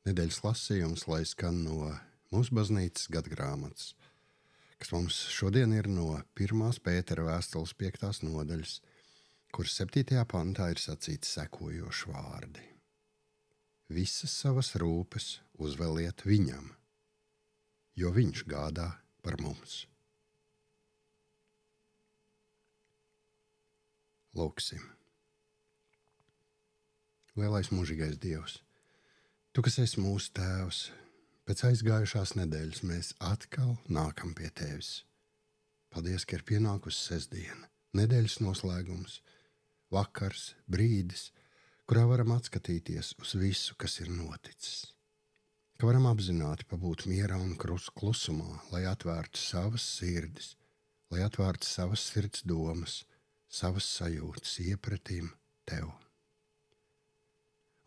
Nedēļas lasījums, lai skan no mūsu baznīcas gadgrāmatas, kas mums šodien ir no 1. Pētera vēstules 5. nodaļas, kuras 7. pantā ir sacīti sekojoši vārdi. Visas savas rūpes uzveliet viņam, jo viņš gādā par mums. Lūksim. Lielais mūžīgais Dievs, Tu, kas esi mūsu tēvs, pēc aizgājušās nedēļas mēs atkal nākam pie Tevis. Paldies, ka ir pienākusi sestdiena, nedēļas noslēgums, vakars, brīdis, kurā varam atskatīties uz visu, kas ir noticis. Ka varam apzināti pabūt mierā un klusumā, lai atvērtu savas sirdis, lai atvērtu savas sirds domas, savas sajūtas iepratīm Tev.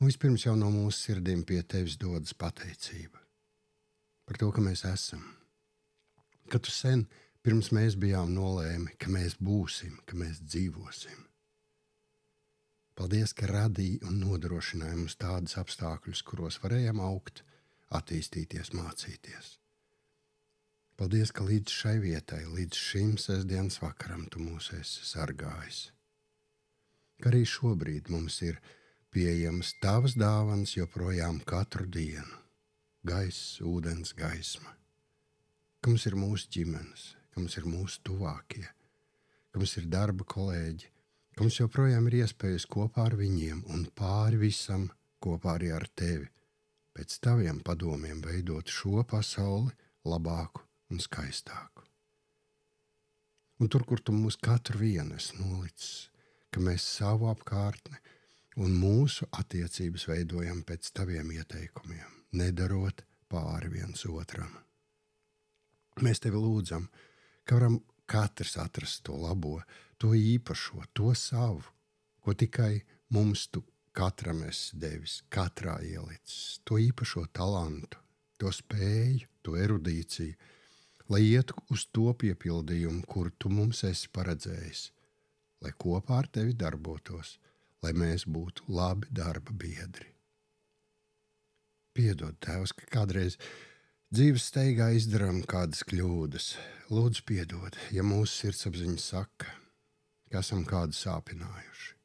Un vispirms jau no mūsu sirdīm pie Tevis dodas pateicība par to, ka mēs esam. Ka Tu sen, pirms mēs bijām nolēmi, ka mēs būsim, ka mēs dzīvosim. Paldies, ka radīji un nodrošināji mums tādus apstākļus, kuros varējām augt, attīstīties, mācīties. Paldies, ka līdz šai vietai, līdz šim sestdienas vakaram Tu mūs esi sargājis. Ka arī šobrīd mums ir pieejamas Tavas dāvanas joprojām katru dienu. Gaiss, ūdens, gaisma. Ka mums ir mūsu ģimenes, ka mums ir mūsu tuvākie, ka mums ir darba kolēģi, ka mums joprojām ir iespējas kopā ar viņiem un pāri visam kopā arī ar Tevi, pēc Taviem padomiem veidot šo pasauli labāku un skaistāku. Un tur, kur Tu mūs katru vienu esi nolicis, ka mēs savu apkārtni un mūsu attiecības veidojam pēc Taviem ieteikumiem, nedarot pāri viens otram. Mēs Tevi lūdzam, ka varam katrs atrast to labo, to īpašo, to savu, ko tikai mums Tu katram esi devis, katrā ielicis, to īpašo talantu, to spēju, to erudīciju, lai ietu uz to piepildījumu, kur Tu mums esi paredzējis, lai kopā ar Tevi darbotos, lai mēs būtu labi darba biedri. Piedod, Tēvs, ka kādreiz dzīves steigā izdarām kādas kļūdas. Lūdzu, piedod, ja mūsu sirdsapziņa saka, ka esam kādu sāpinājuši.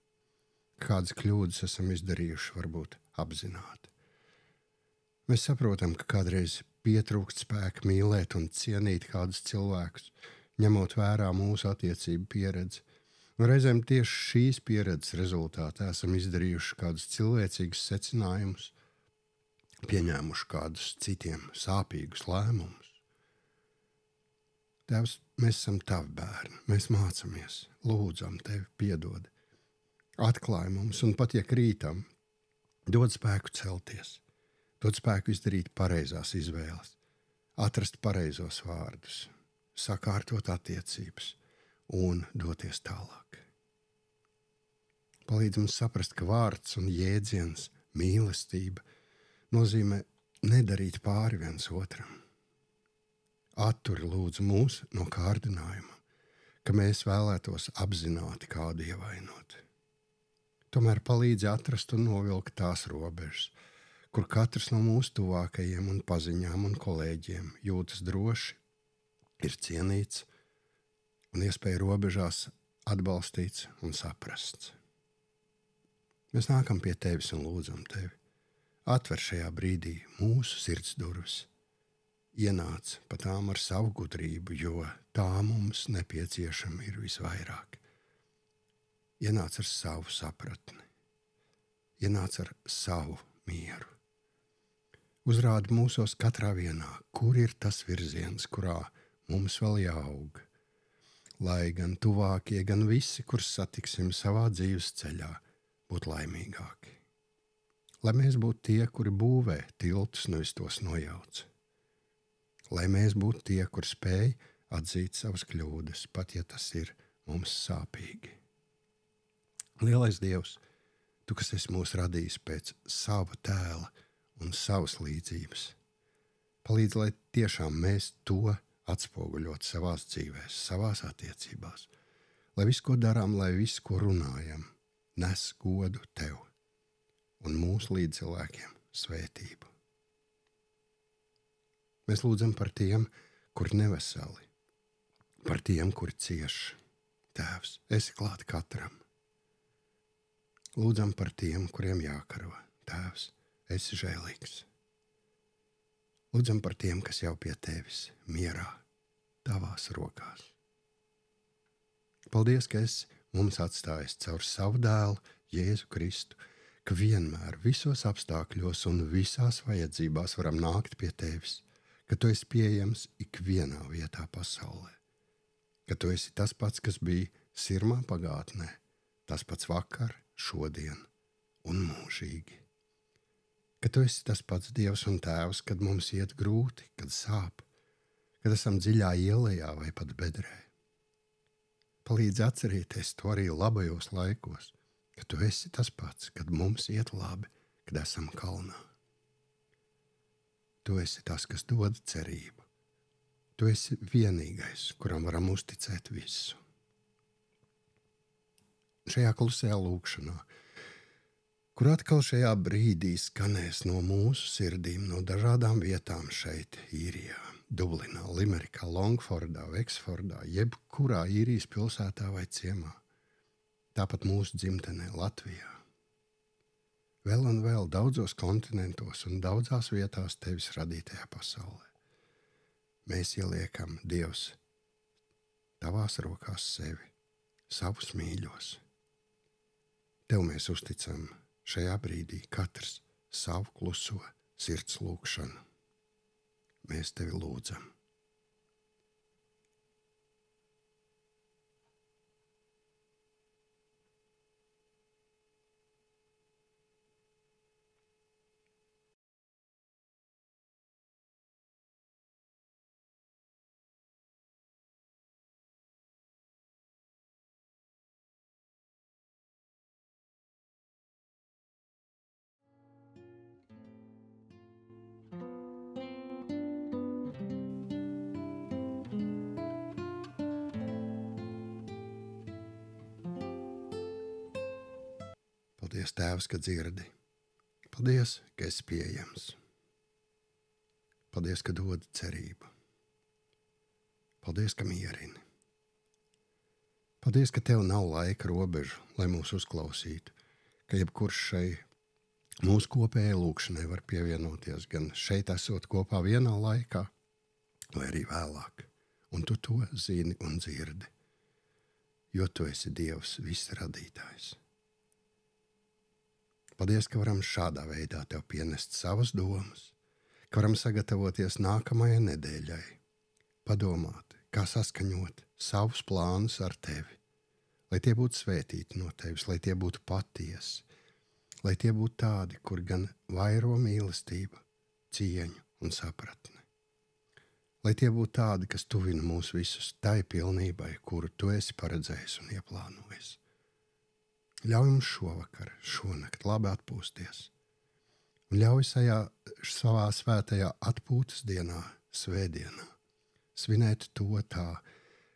Kādas kļūdas esam izdarījuši, varbūt apzināti. Mēs saprotam, ka kādreiz pietrūkst spēka mīlēt un cienīt kādus cilvēkus, ņemot vērā mūsu attiecību pieredzi. Un reizēm tieši šīs pieredzes rezultātā esam izdarījuši kādus cilvēcīgus secinājumus, pieņēmuši kādus citiem sāpīgus lēmumus. Tēvs, mēs esam Tavi bērni, mēs mācamies, lūdzam Tevi, piedod. Atklāj mums un pat ja krītam, dod spēku celties, dod spēku izdarīt pareizās izvēles, atrast pareizos vārdus, sakārtot attiecības un doties tālāk. Palīdz mums saprast, ka vārds un jēdziens, mīlestība nozīmē nedarīt pāri viens otram. Atturi lūdzu mūs no kārdinājuma, ka mēs vēlētos apzināti kādu ievainot. Tomēr palīdzi atrast un novilkt tās robežas, kur katrs no mūsu tuvākajiem un paziņām un kolēģiem jūtas droši, ir cienīts un iespēja robežās atbalstīts un saprasts. Mēs nākam pie Tevis un lūdzam Tevi. Atver šajā brīdī mūsu sirds durvis. Ienāc pa tām ar savu gudrību, jo tā mums nepieciešama ir visvairāk. Ienāc ar savu sapratni. Ienāc ar savu mieru. Uzrādi mūsos katrā vienā, kur ir tas virziens, kurā mums vēl jāaug. Lai gan tuvākie, gan visi, kurus satiksim savā dzīves ceļā, būtu laimīgāki. Lai mēs būtu tie, kuri būvē tiltus, nevis tos nojauc. Lai mēs būtu tie, kuri spēj atzīt savas kļūdas, pat ja tas ir mums sāpīgi. Lielais Dievs, Tu, kas esi mūs radījis pēc sava tēla un savas līdzības, palīdz, lai tiešām mēs to atspoguļot savās dzīvēs, savās attiecībās, lai visu, ko darām, lai visu, ko runājam, nes godu Tev un mūsu līdzcilvēkiem svētību. Mēs lūdzam par tiem, kuri neveseli, par tiem, kuri cieš. Tēvs, esi klāt katram. Lūdzam par tiem, kuriem jākaro. Tēvs, esi žēlīgs. Lūdzam par tiem, kas jau pie tevis mierā, tavās rokās. Paldies, ka esi mums atstājis caur savu dēlu, Jēzu Kristu, ka vienmēr visos apstākļos un visās vajadzībās varam nākt pie tevis, ka tu esi pieejams ikvienā vietā pasaulē, ka tu esi tas pats, kas bija sirmā pagātnē, tas pats vakar, šodien un mūžīgi. Ka tu esi tas pats Dievs un Tēvs, kad mums iet grūti, kad sāp, kad esam dziļā ielejā vai pat bedrē. Palīdz atcerēties to arī labajos laikos, ka tu esi tas pats, kad mums iet labi, kad esam kalnā. Tu esi tas, kas dod cerību. Tu esi vienīgais, kuram varam uzticēt visu. Šajā klusajā lūkšanā, kur atkal šajā brīdī skanēs no mūsu sirdīm, no dažādām vietām šeit, Īrijā, Dublinā, Limerikā, Longfordā, Veksfordā, jebkurā Īrijas pilsētā vai ciemā, tāpat mūsu dzimtenē Latvijā. Vēl un vēl daudzos kontinentos un daudzās vietās tevis radītajā pasaulē. Mēs ieliekam, Dievs, tavās rokās sevi, savus mīļos. Tev mēs uzticam šajā brīdī katrs savu kluso sirds lūkšanu. Mēs tevi lūdzam. Paldies, Tēvs, ka dzirdi. Paldies, ka esi pieejams. Paldies, ka dod cerību. Paldies, ka mierini. Paldies, ka tev nav laika robežu, lai mūs uzklausītu, ka jebkurš šai mūsu kopējai lūkšanai var pievienoties gan šeit esot kopā vienā laikā, vai arī vēlāk. Un tu to zini un dzirdi, jo tu esi Dievs, viss radītājs. Paldies, ka varam šādā veidā tev pienest savas domas, ka varam sagatavoties nākamajai nedēļai, padomāt, kā saskaņot savus plānus ar tevi, lai tie būtu svētīti no tevis, lai tie būtu patiesi, lai tie būtu tādi, kur gan vairo mīlestību, cieņu un sapratni. Lai tie būtu tādi, kas tuvina mūs visus tai pilnībai, kuru tu esi paredzējis un ieplānojis. Ļauj mums šovakar, šonakt labi atpūsties un ļauj savā svētajā atpūtas dienā, svētdienā, svinēt to tā,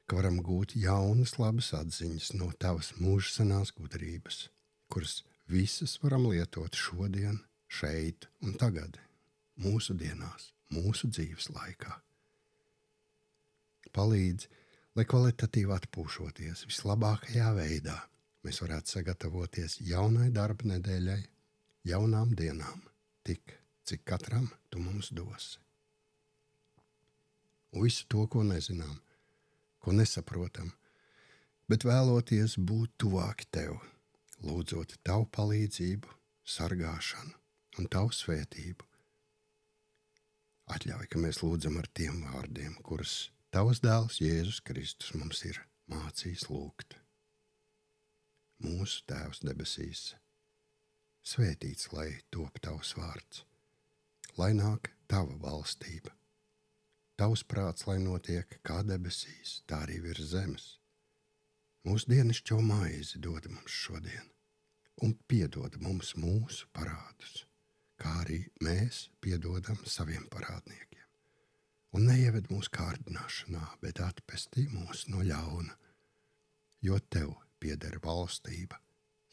ka varam gūt jaunas labas atziņas no tavas mūžsenās gudrības, kuras visas varam lietot šodien, šeit un tagad, mūsu dienās, mūsu dzīves laikā. Palīdz, lai kvalitatīvi atpūšoties vislabākajā veidā, mēs varētu sagatavoties jaunai darba nedēļai, jaunām dienām, tik, cik katram tu mums dosi. Un visu to, ko nezinām, ko nesaprotam, bet vēloties būt tuvāki tev, lūdzot tavu palīdzību, sargāšanu un tavu svētību. Atļauj, ka mēs lūdzam ar tiem vārdiem, kurus tavs dēls Jēzus Kristus mums ir mācījis lūgt. Mūsu Tēvs debesīs, svētīts lai top tavs vārds, lai nāk tava valstība, tavs prāts, lai notiek kā debesīs, tā arī virs zemes. Mūsu dienascho maizi dod mums šodien, un piedod mums mūsu parādus, kā arī mēs piedodam saviem parādniekiem. Un neieved mūsu kārdināšanā, bet atpestī mūs no ļauna, jo tev pieder valstība,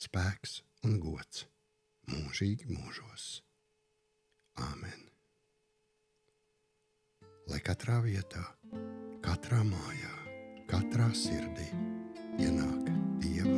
spēks un gods mūžīgi mūžos. Āmen. katrā vietā, katrā mājā, katrā sirdī ienāk Dieva